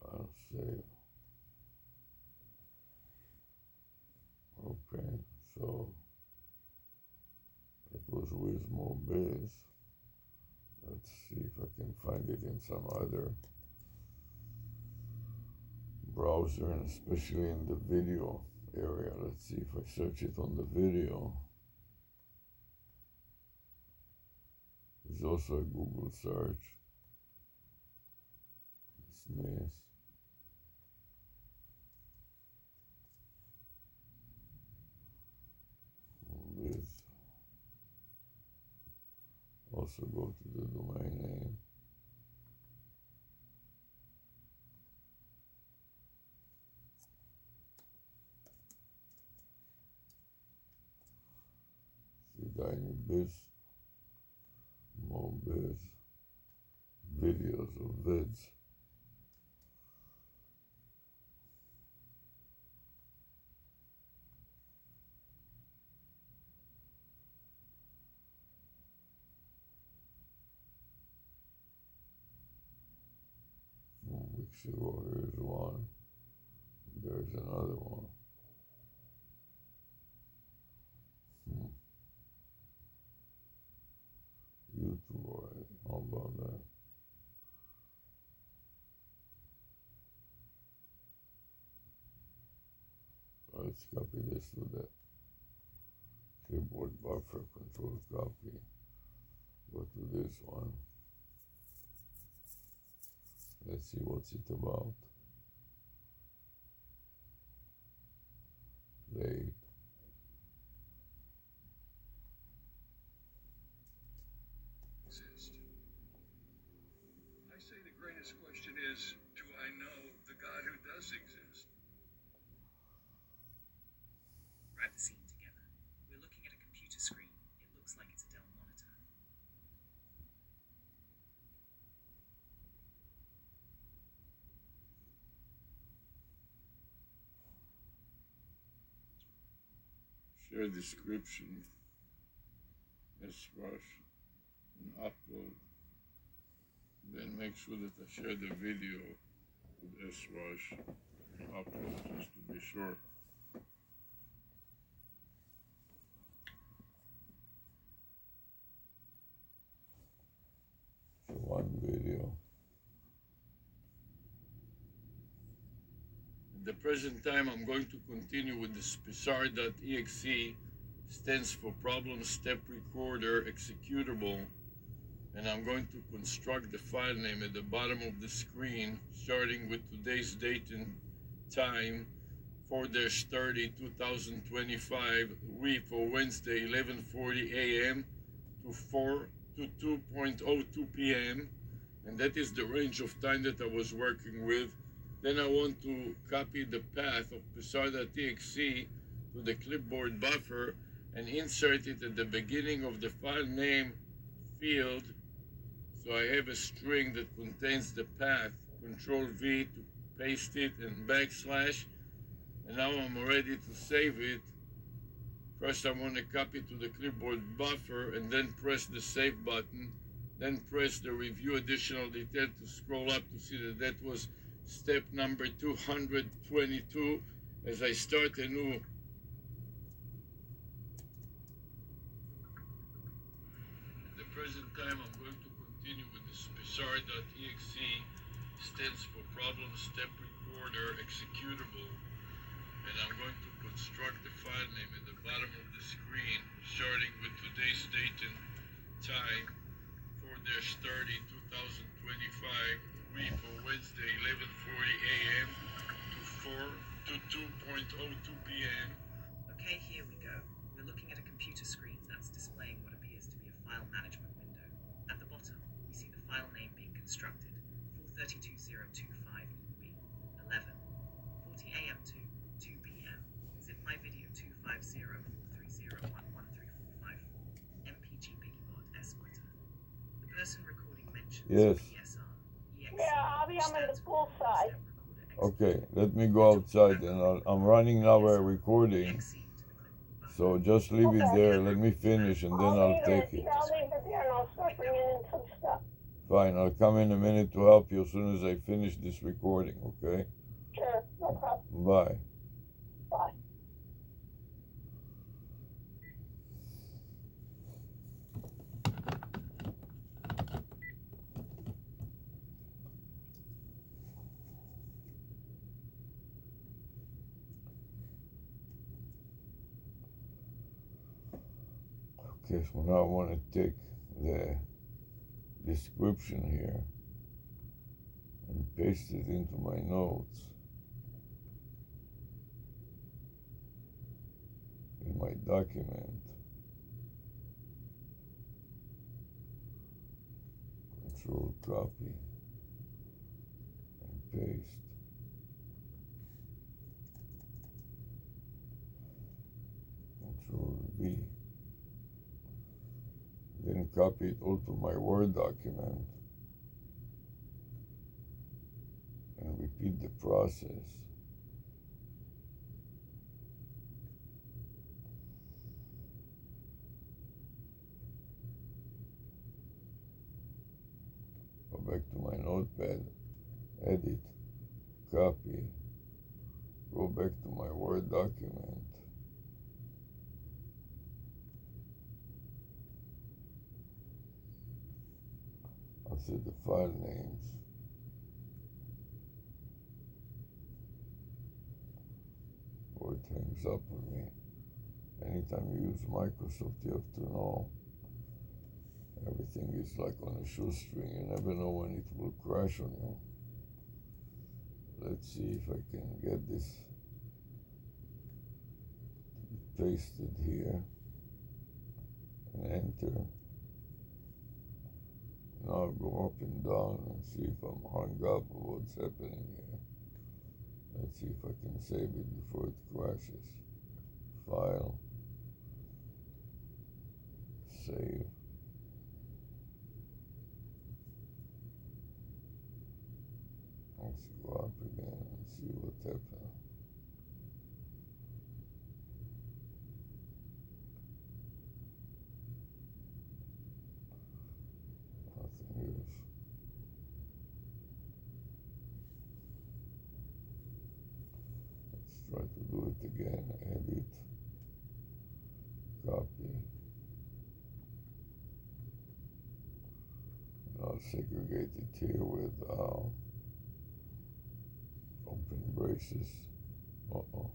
[SPEAKER 1] File save. Okay, so it was Wismo Biz. Let's see if I can find it in some other browser, and especially in the video area. Let's see if I search it on the video. There's also a Google search. Dismiss. Biz. Also go to the domain name. See Tiny Biz, Mo Biz, videos or vids. Weeks ago, here's one. There's another one. YouTube already. How about that? Let's copy this to the clipboard buffer, Control copy. Go to this one. Let's see what's it about. Play.
[SPEAKER 5] Exist. I say the greatest question is, do I know the God who does exist?
[SPEAKER 2] Grab the scene together. We're looking at a computer screen. It looks like it's a Dell monitor.
[SPEAKER 1] Share description, ARush, and upload. Then make sure that I share the video with ARush and upload just to be sure. So one video. At the present time, I'm going to continue with the Spessar.exe, stands for Problem Step Recorder Executable, and I'm going to construct the file name at the bottom of the screen, starting with today's date and time, 4-30-2025, for Wednesday, 11:40 a.m. to 2:02 p.m., and that is the range of time that I was working with. Then I want to copy the path of Spessar.exe to the clipboard buffer and insert it at the beginning of the file name field. So I have a string that contains the path, Control V to paste it, and backslash, and now I'm ready to save it. First I want to copy to the clipboard buffer and then press the save button, then press the review additional detail to scroll up to see that that was step number 222. As I start a new at the present time, I'm going to continue with the spessar.exe, stands for problem step recorder executable, and I'm going to construct the file name at the bottom of the screen, starting with today's date and time, 4-30-2025, for Wednesday, 11:40 a.m. to 2:02 p.m.
[SPEAKER 2] Okay, here we go. We're looking at a computer screen that's displaying what appears to be a file management window. At the bottom, we see the file name being constructed, 432025 EB, 11:40 a.m. to 2 p.m. Zip my video 250-430-113454, MPG Biggiebot Esquiter. The person recording mentions
[SPEAKER 1] Yes.
[SPEAKER 2] PSR, EXE,
[SPEAKER 6] Yeah, I'm in the pool side.
[SPEAKER 1] Okay, let me go outside, and I'm running now a recording, so just leave it there. Let me finish, and then I'll take it.
[SPEAKER 6] Yeah, I'll leave it there and I'll start bringing in some stuff.
[SPEAKER 1] Fine, I'll come in a minute to help you as soon as I finish this recording, okay?
[SPEAKER 6] Sure, no problem.
[SPEAKER 1] Bye.
[SPEAKER 6] Bye.
[SPEAKER 1] Okay, so now I want to take the description here and paste it into my notes in my document. Control copy and paste. Control V. Then copy it all to my Word document and repeat the process. Go back to my notepad, edit, copy, go back to my Word document. I'll set the file names. Or it hangs up on me. Anytime you use Microsoft, you have to know everything is like on a shoestring. You never know when it will crash on you. Let's see if I can get this pasted here and enter. Now I'll go up and down and see if I'm hung up or what's happening here. Let's see if I can save it before it crashes. File. Save. Let's go up again and see what happened. Nothing use. Let's try to do it again. Edit. Copy. And I'll segregate it here with open braces. Uh-oh.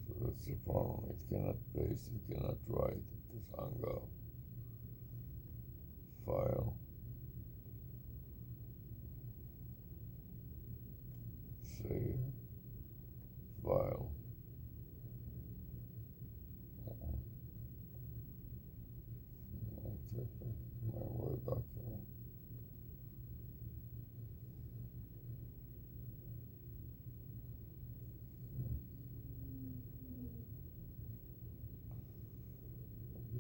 [SPEAKER 1] So that's the problem. It cannot paste, it cannot write. It is hung up. File. Save. File. My Word document.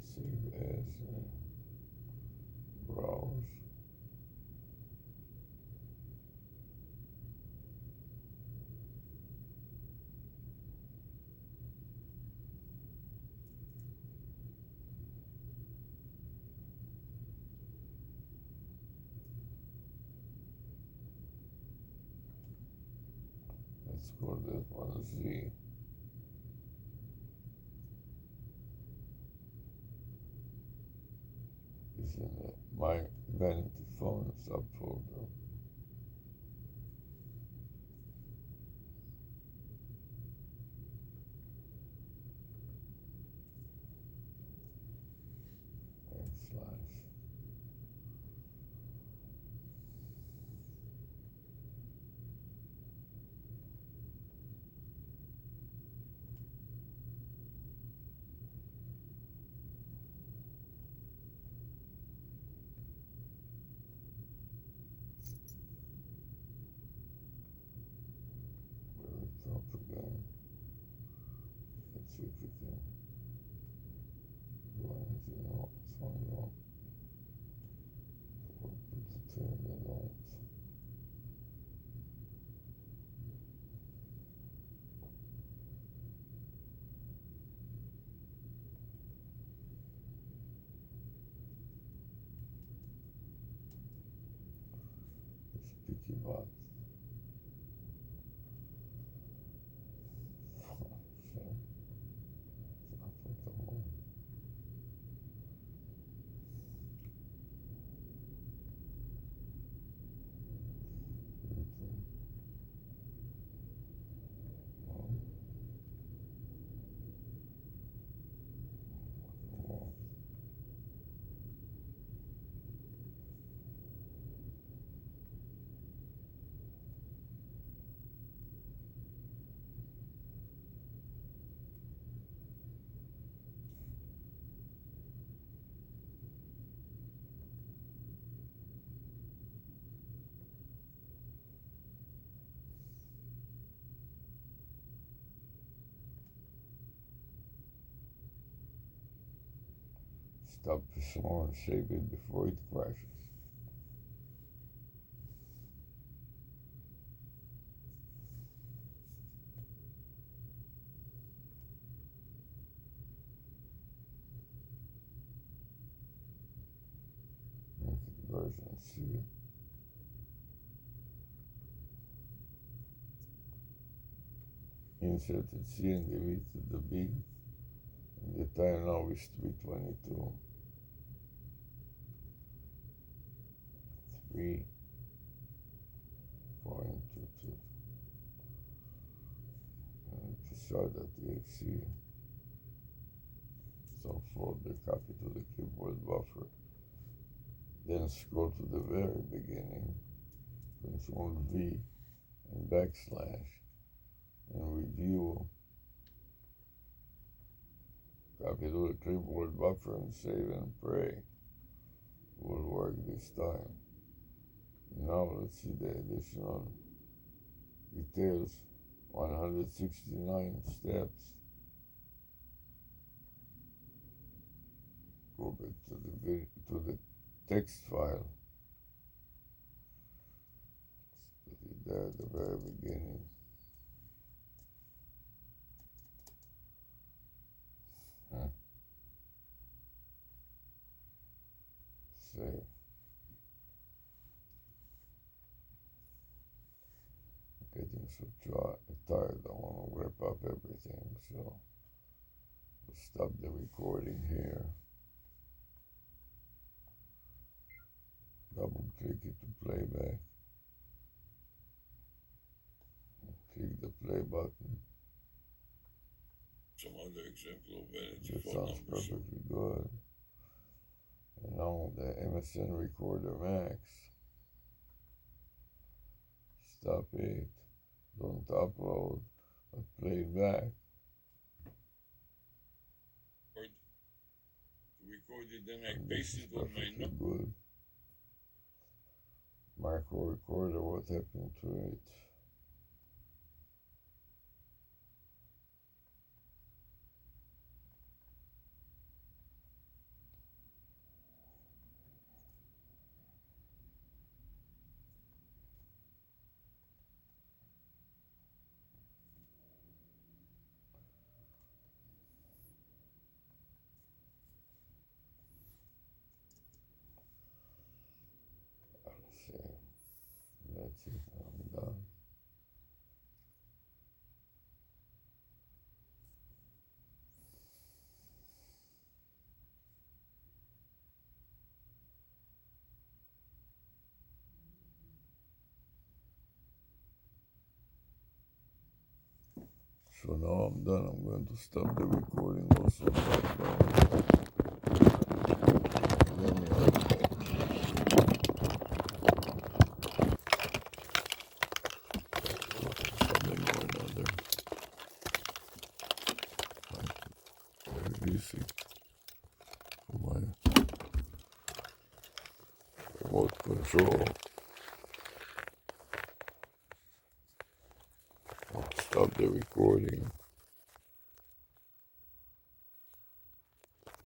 [SPEAKER 1] Save as, browse. Let's call that one Z. It's in my vanity phone subfolder. Backslash. Really top again. Let's see if we can do anything else. Find out. We'll put the two in the notes. It's picky box. So, I put them on. YouTube. On. On. Stop the song and save it before it crashes. Make it version C. Inserted C and deleted the B. And the time now is 3:22. 3.22. And to start.exe. So forward the copy to the keyboard buffer. Then scroll to the very beginning. Control V and backslash. And review. Copy to the keyboard buffer and save and pray. Will work this time. Now let's see the additional details. 169 steps. Go back to the text file. Let's put it there at the very beginning. Save. Getting so tired, I want to wrap up everything, so we'll stop the recording here. Double click it to playback. Click the play button.
[SPEAKER 7] Some other example of vanity
[SPEAKER 1] That
[SPEAKER 7] phone
[SPEAKER 1] sounds
[SPEAKER 7] numbers.
[SPEAKER 1] perfectly good. And now the MSN Recorder Max. Stop it. Don't upload, but play it back.
[SPEAKER 7] To record it, then I
[SPEAKER 1] And this
[SPEAKER 7] paste
[SPEAKER 1] is
[SPEAKER 7] it on my
[SPEAKER 1] perfectly
[SPEAKER 7] note.
[SPEAKER 1] good. Micro recorder, what happened to it? That's it. I'm done. So now I'm done. I'm going to stop the recording also. Then we have something or another. Very easy for my remote control. I'll stop the recording.